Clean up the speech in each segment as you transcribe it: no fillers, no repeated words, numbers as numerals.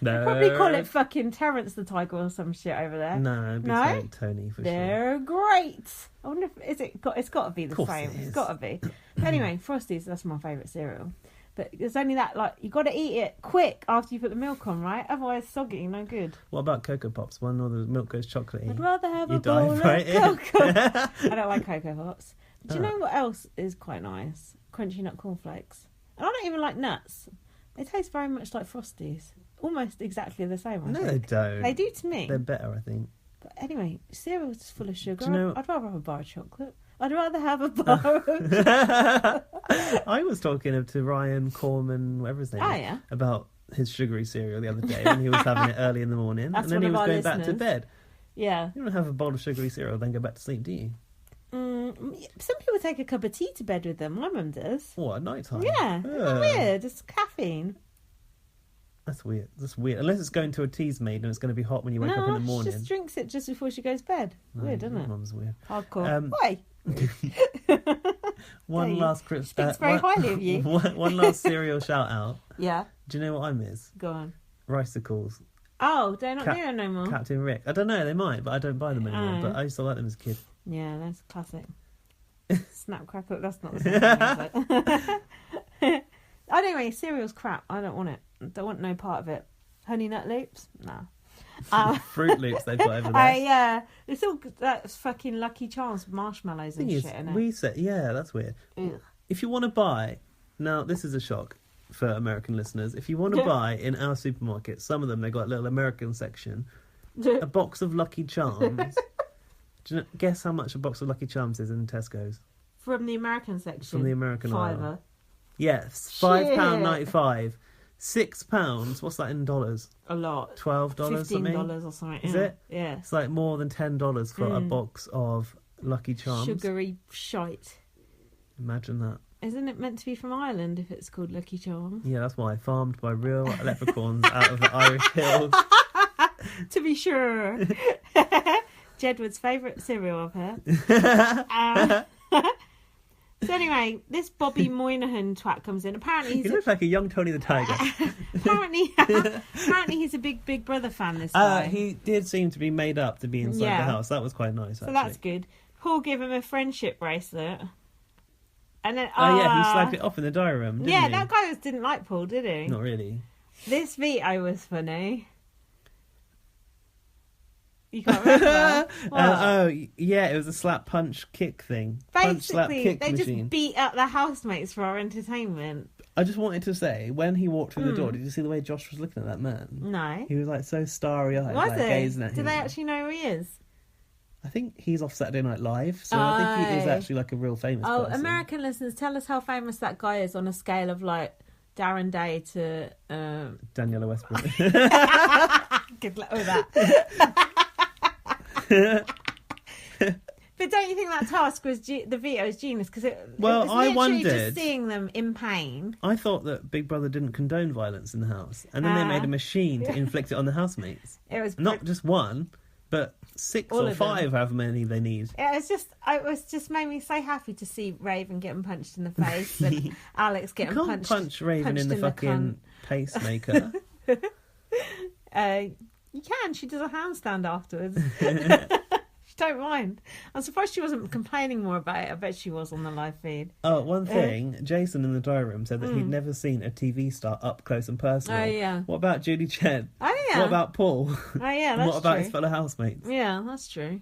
They probably call it fucking Terence the Tiger or some shit over there. No, it'd be Tony for sure. They're great. I wonder if it's got to be the same. It's got to be. Anyway, Frosties, that's my favourite cereal. But there's only that, like, you got to eat it quick after you put the milk on, right? Otherwise, soggy, no good. What about Cocoa Pops? When all the milk goes chocolatey. I'd rather have a bowl of Cocoa. I don't like Cocoa Pops. Do you know what else is quite nice? Crunchy nut cornflakes. And I don't even like nuts. They taste very much like Frosties. Almost exactly the same, I think. They don't. They do to me. They're better, I think. But anyway, cereal's full of sugar. Do you know... I'd rather have a bar of chocolate. I'd rather have a bar of I was talking to Ryan Corman, whatever his name is, about his sugary cereal the other day when he was having it early in the morning. That's and then he was going back to bed. Yeah. You don't have a bowl of sugary cereal then go back to sleep, do you? Some people take a cup of tea to bed with them. My mum does. What, at night time? Yeah. Isn't that weird? It's caffeine. That's weird. Unless it's going to a tea's made and it's going to be hot when you wake up in the morning. She just drinks it just before she goes to bed. Weird, isn't it? Mum's weird. Hardcore. Why? One last crisp. Speaks very highly of you. One last cereal shout out. Yeah. Do you know what I miss? Go on. Ricicles. Oh, they're not there no more. Captain Rick. I don't know, they might, but I don't buy them anymore. But I used to like them as a kid. Yeah, that's classic. Snap crackle. That's not the same thing, is it? Anyway, cereal's crap. I don't want it. Don't want no part of it. Honey Nut Loops? Nah. Fruit Loops they've got over there. Yeah. It's all that's fucking Lucky Charms marshmallows and shit in it. That's weird. Ugh. If you want to buy, now this is a shock for American listeners. If you want to buy in our supermarket, some of them they got a little American section, a box of Lucky Charms. Do you know, guess how much a box of Lucky Charms is in Tesco's? From the American section. From the American aisle. $5. Yes, £5.95. £6. What's that in dollars? A lot. $12 something. $15 or something. Is it? Yeah. It's like more than $10 for a box of Lucky Charms. Sugary shite. Imagine that. Isn't it meant to be from Ireland if it's called Lucky Charms? Yeah, that's why. Farmed by real leprechauns out of the Irish hills. To be sure. Jedward's favourite cereal, I've heard. So anyway, this Bobby Moynihan twat comes in. Apparently he looks like a young Tony the Tiger. apparently he's a big Brother fan, this guy. He did seem to be made up to be inside the house. That was quite nice, actually. So that's good. Paul gave him a friendship bracelet. And then, he slagged it off in the diary room, didn't he? That guy didn't like Paul, did he? Not really. This veto was funny. You can't remember? It was a slap, punch, kick thing. Basically, punch, slap, kick they machine. just beat up their housemates for our entertainment. I just wanted to say, when he walked through the door, did you see the way Josh was looking at that man? No. He was like so starry-eyed, Was like he? gazing at him. Do they actually know who he is? I think he's off Saturday Night Live, so I think he is actually like a real famous person. American listeners, tell us how famous that guy is on a scale of like Darren Day to... Daniela Westbrook. Good luck with that. But don't you think that task was the veto is genius? Because it was literally just seeing them in pain. I thought that Big Brother didn't condone violence in the house, and then they made a machine to inflict it on the housemates. It was not just one, but 6 or 5, however many they need. It was just made me so happy to see Raven getting punched in the face and Alex getting punched. You can't punch Raven in the fucking pacemaker. You can. She does a handstand afterwards. She don't mind. I'm surprised she wasn't complaining more about it. I bet she was on the live feed. Oh, one thing. Jason in the diary room said that he'd never seen a TV star up close and personal. Oh, yeah. What about Judy Chen? Oh, yeah. What about Paul? Oh, yeah, that's what about true. his fellow housemates? Yeah, that's true.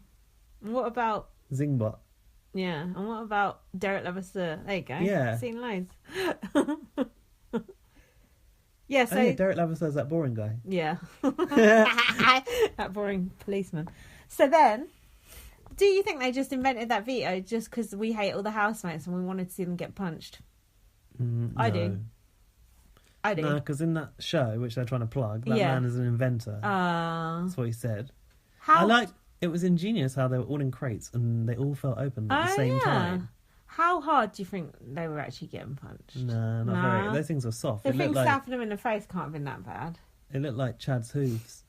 And what about... Zingbot. Yeah, and what about Derek Levasseur? There you go. Yeah. I've seen loads. Yeah, so... Oh, yeah, Derek Levasseur is that boring guy. Yeah. That boring policeman. So then, do you think they just invented that veto just because we hate all the housemates and we wanted to see them get punched? No. I do. No, because in that show, which they're trying to plug, that man is an inventor. That's what he said. It was ingenious how they were all in crates and they all felt open at the same time. How hard do you think they were actually getting punched? No, not very. Those things were soft. The thing slapping them in the face can't have been that bad. It looked like Chad's hooves.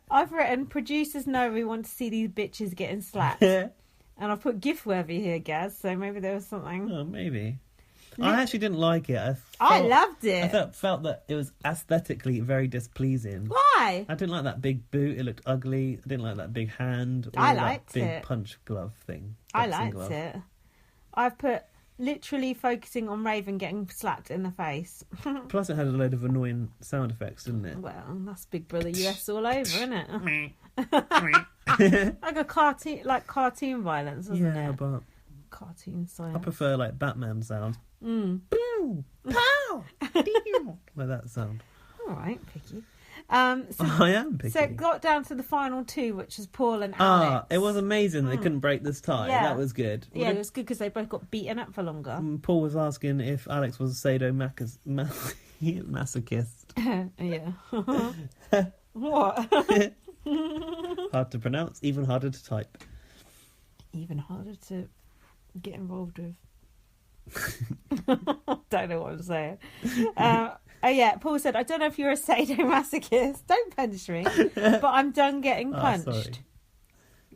I've written, producers know we want to see these bitches getting slapped. And I've put GIF worthy here, Gaz, so maybe there was something. Oh, maybe. I actually didn't like it. I loved it. I felt that it was aesthetically very displeasing. Why? I didn't like that big boot. It looked ugly. I didn't like that big hand. I liked that big it. punch glove thing. I liked it. I've put literally focusing on Raven getting slapped in the face. Plus, it had a load of annoying sound effects, didn't it? Well, that's Big Brother US all over, isn't it? Like a cartoon violence, isn't it? Yeah, but cartoon science. I prefer like Batman sound. Pew! Pow! Pew! Like that sound. All right, picky. So, I am picky. So it got down to the final two, which was Paul and Alex. It was amazing that they couldn't break this tie. Yeah. That was good. Yeah, it was good because they both got beaten up for longer. Paul was asking if Alex was a sadomasochist. Yeah. What? Hard to pronounce, even harder to type. Even harder to get involved with. Don't know what I'm saying. Oh yeah, Paul said, I don't know if you're a sadomasochist. Don't punch me. But I'm done getting punched. Sorry.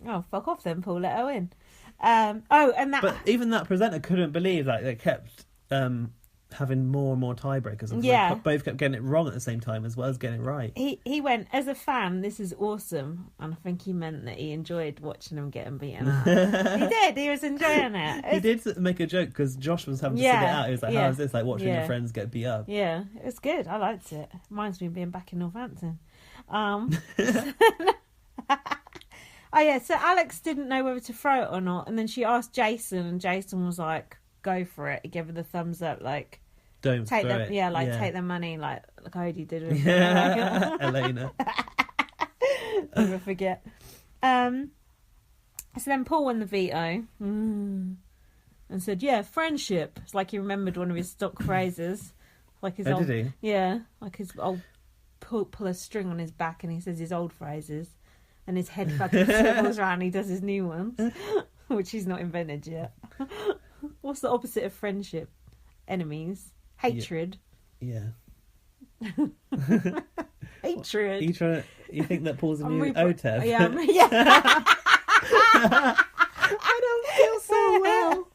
Oh, fuck off then, Paul. Let her in. And that... But even that presenter couldn't believe that they kept having more and more tiebreakers. And Yeah. They both kept getting it wrong at the same time as well as getting it right. He went, as a fan, this is awesome. And I think he meant that he enjoyed watching them getting beaten up. He did. He was enjoying it. He did make a joke because Josh was having to sit it out. He was like, how is this? Like watching your friends get beat up. Yeah, it was good. I liked it. Reminds me of being back in Northampton. Oh yeah, so Alex didn't know whether to throw it or not. And then she asked Jason, and Jason was like, go for it. He gave her the thumbs up, like... Don't take throw them, it. take the money, like Cody did with Elena. Never forget. So then Paul won the veto and said, "Yeah, friendship." It's like he remembered one of his stock phrases, like his old, did he? Yeah, like his old pull a string on his back, and he says his old phrases, and his head fucking swivels around. He does his new ones, which he's not invented yet. What's the opposite of friendship? Enemies. Hatred. Yeah. Hatred. You think that Paul's a new OTEV? Yeah. I don't feel so well.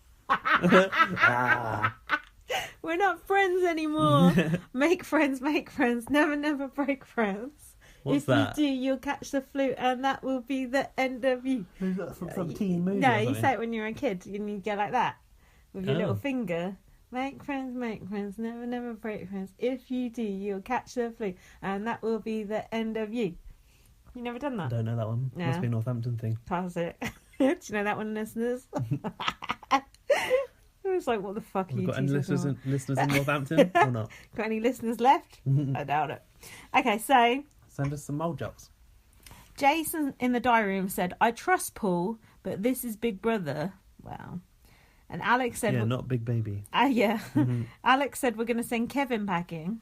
We're not friends anymore. Make friends, never break friends. What's that? If you do, you'll catch the flu, and that will be the end of you. Is that from some teen movie? No, you say it when you're a kid. You go like that with your little finger. Make friends, never break friends. If you do, you'll catch the flu, and that will be the end of you. You never done that? I don't know that one. No. Must be a Northampton thing. Pass it. Do you know that one, listeners? It was like, what the fuck are you got any teaching listeners in Northampton or not? Got any listeners left? I doubt it. Okay, so... Send us some mold jobs. Jason in the diary room said, I trust Paul, but this is Big Brother. Wow. And Alex said... Yeah, not Big Baby. Yeah. Alex said, we're going to send Kevin packing.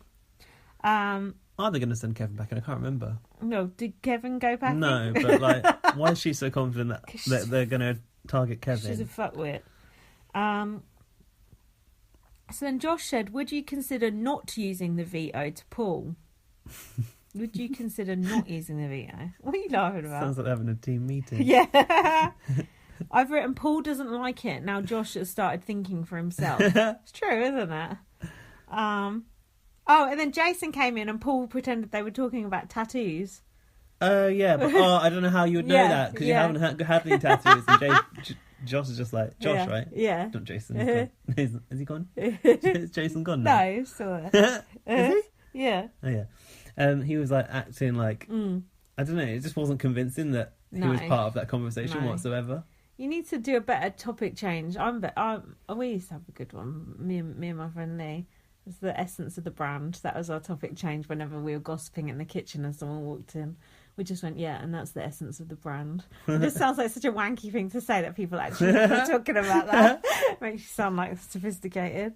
Are they going to send Kevin packing? I can't remember. No, did Kevin go packing? No, but why is she so confident that they're going to target Kevin? She's a fuckwit. So then Josh said, would you consider not using the veto to Paul? Would you consider not using the veto? What are you laughing about? Sounds like having a team meeting. Yeah. I've written, Paul doesn't like it. Now Josh has started thinking for himself. It's true, isn't it? And then Jason came in and Paul pretended they were talking about tattoos. Yeah, but I don't know how you would know that because you haven't had any tattoos. And Josh is just like, Josh, right? Yeah. Not Jason. Is he gone? Is Jason gone now? No, he's still there. Is he? Yeah. Oh, yeah. He was like acting like, I don't know, it just wasn't convincing that he was part of that conversation whatsoever. You need to do a better topic change. We used to have a good one. Me and my friend Lee. It was the essence of the brand. That was our topic change whenever we were gossiping in the kitchen and someone walked in. We just went, yeah, and that's the essence of the brand. It just sounds like such a wanky thing to say that people actually are talking about that. Makes you sound like sophisticated.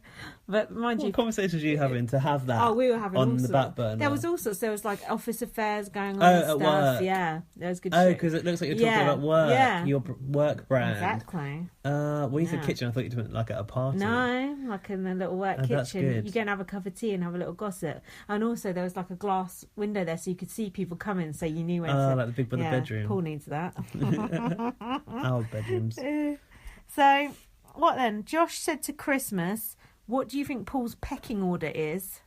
But mind you... What conversations are you having to have that? Oh, we were having on the back burner? There was also, there was like office affairs going on and and stuff. Work. Yeah, there was good shit. Oh, shit. because it looks like you're talking about work. Yeah. Your work brand. Exactly. When you said kitchen, I thought you meant like at a party. No, like in the little work kitchen. That's good. You go and have a cup of tea and have a little gossip. And also there was like a glass window there so you could see people coming, so you knew when to... like the Big Brother bedroom. Paul needs that. Our bedrooms. So, what then? Josh said to Christmas, what do you think Paul's pecking order is?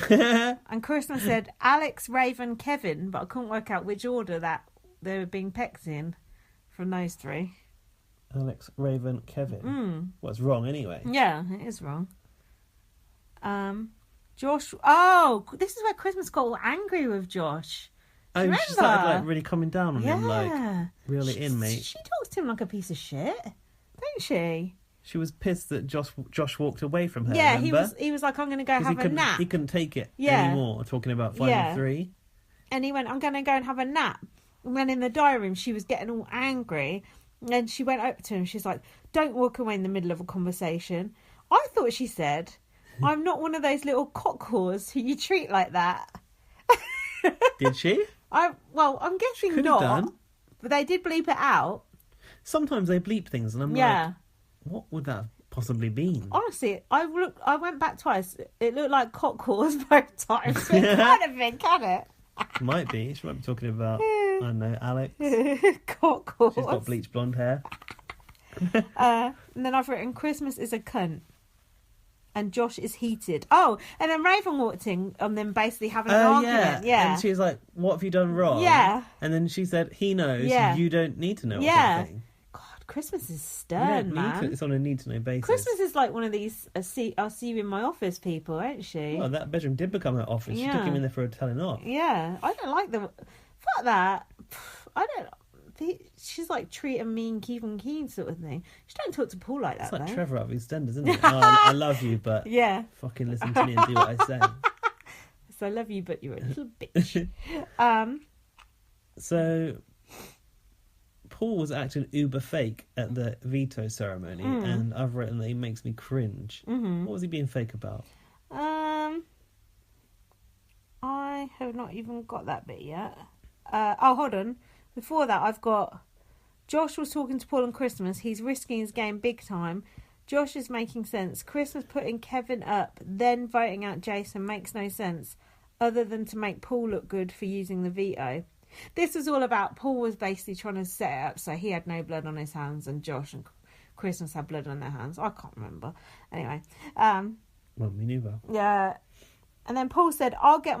And Christmas said Alex, Raven, Kevin, but I couldn't work out which order that they were being pecked in from those three. Alex, Raven, Kevin. What's wrong anyway? Yeah, it is wrong. Josh. Oh, this is where Christmas got all angry with Josh. Oh, she started like really coming down on him, like reel it in, mate. She talks to him like a piece of shit, don't she? She was pissed that Josh walked away from her. Yeah, remember? he was like, I'm going to go have a nap. He couldn't take it anymore. Talking about finding three, and he went, I'm going to go and have a nap. And when in the diary room, she was getting all angry, and she went up to him. She's like, "Don't walk away in the middle of a conversation." I thought she said, "I'm not one of those little cock whores who you treat like that." Did she? I'm guessing not. Done. But they did bleep it out. Sometimes they bleep things, and I'm like, what would that have possibly been? Honestly, I went back twice. It looked like cock whores both times. So it kind of been, can it? Might be. She might be talking about, I don't know, Alex. Cock whores. She's got bleached blonde hair. And then I've written, Christmas is a cunt. And Josh is heated. Oh, and then Raven walked in on them basically having an argument. Yeah. And she was like, what have you done wrong? Yeah. And then she said, he knows. Yeah. You don't need to know. Yeah. Or something. God, Christmas is stern, man. It's on a need-to-know basis. Christmas is like one of these I'll see you in my office people, ain't she? Well, that bedroom did become her office. Yeah. She took him in there for a telling off. Yeah. I don't like them. Fuck that. I don't... She's like treating me and keeping keen sort of thing. She don't talk to Paul like that. It's like though. Trevor out of EastEnders, isn't it? I love you, but fucking listen to me and do what I say. So I love you, but you're a little bitch. So Paul was acting uber fake at the veto ceremony, and I've written that he makes me cringe. Mm-hmm. What was he being fake about? I have not even got that bit yet. Hold on. Before that, I've got Josh was talking to Paul on Christmas. He's risking his game big time. Josh is making sense. Christmas putting Kevin up, then voting out Jason makes no sense, other than to make Paul look good for using the veto. This was all about Paul was basically trying to set it up so he had no blood on his hands, and Josh and Christmas had blood on their hands. I can't remember. Anyway. Well, me neither. Yeah. And then Paul said, I'll get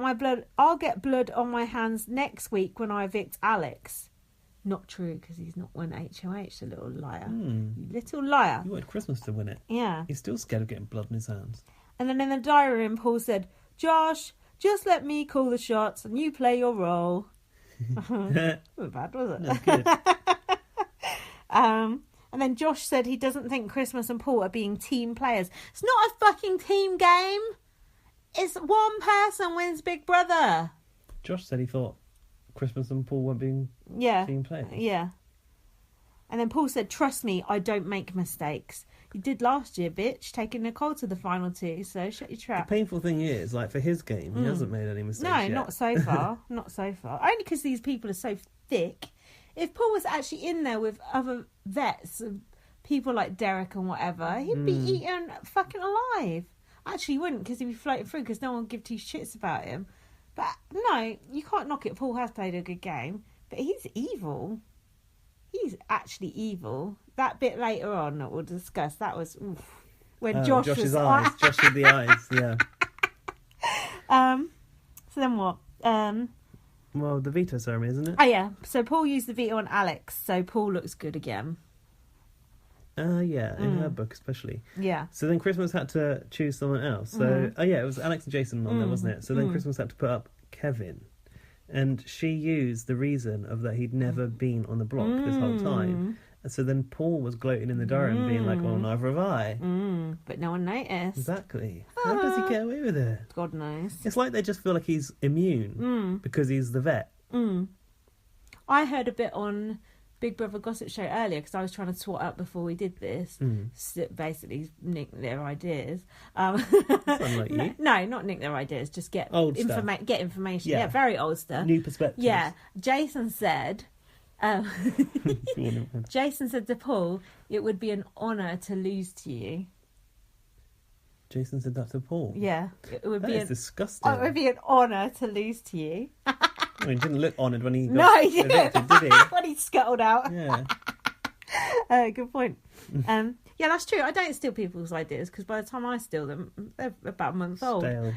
blood on my hands next week when I evict Alex. Not true, because he's not won HOH, the little liar. You little liar. You wanted Christmas to win it. Yeah. He's still scared of getting blood in his hands. And then in the diary room, Paul said, Josh, just let me call the shots and you play your role. Not bad, was it? No, good. And then Josh said he doesn't think Christmas and Paul are being team players. It's not a fucking team game. It's one person wins Big Brother. Josh said he thought Christmas and Paul weren't being team players. Yeah. And then Paul said, trust me, I don't make mistakes. You did last year, bitch, taking Nicole to the final two, so shut your trap. The painful thing is, like, for his game, he hasn't made any mistakes yet. Not so far. Not so far. Only because these people are so thick. If Paul was actually in there with other vets, people like Derek and whatever, he'd be eaten fucking alive. Actually, he wouldn't, because he'd be floating through, because no one would give two shits about him. But no, you can't knock it. Paul has played a good game, but he's evil. He's actually evil. That bit later on that we'll discuss, that was when Josh's eyes. Josh with the eyes, yeah. So then what? Well, the veto ceremony, isn't it? Oh yeah. So Paul used the veto on Alex, so Paul looks good again. Yeah, in her book especially. Yeah. So then Christmas had to choose someone else. So, it was Alex and Jason on there, wasn't it? So then Christmas had to put up Kevin. And she used the reason of that he'd never been on the block this whole time. And so then Paul was gloating in the diary and being like, well, neither have I. But no one noticed. Exactly. How does he get away with it? God knows. It's like they just feel like he's immune because he's the vet. I heard a bit on Big Brother Gossip Show earlier because I was trying to swat up before we did this. Basically, nick their ideas. That's unlike you. No, not nick their ideas. Just get get information. Yeah, very old stuff. New perspectives. Yeah, Jason said. Jason said to Paul, "It would be an honour to lose to you." Jason said that to Paul. Yeah, it would be disgusting. It would be an honour to lose to you. I mean, he didn't look honoured when he got evicted, did he? When he scuttled out. Yeah. Good point. Yeah, that's true. I don't steal people's ideas because by the time I steal them, they're about a month old. Stale.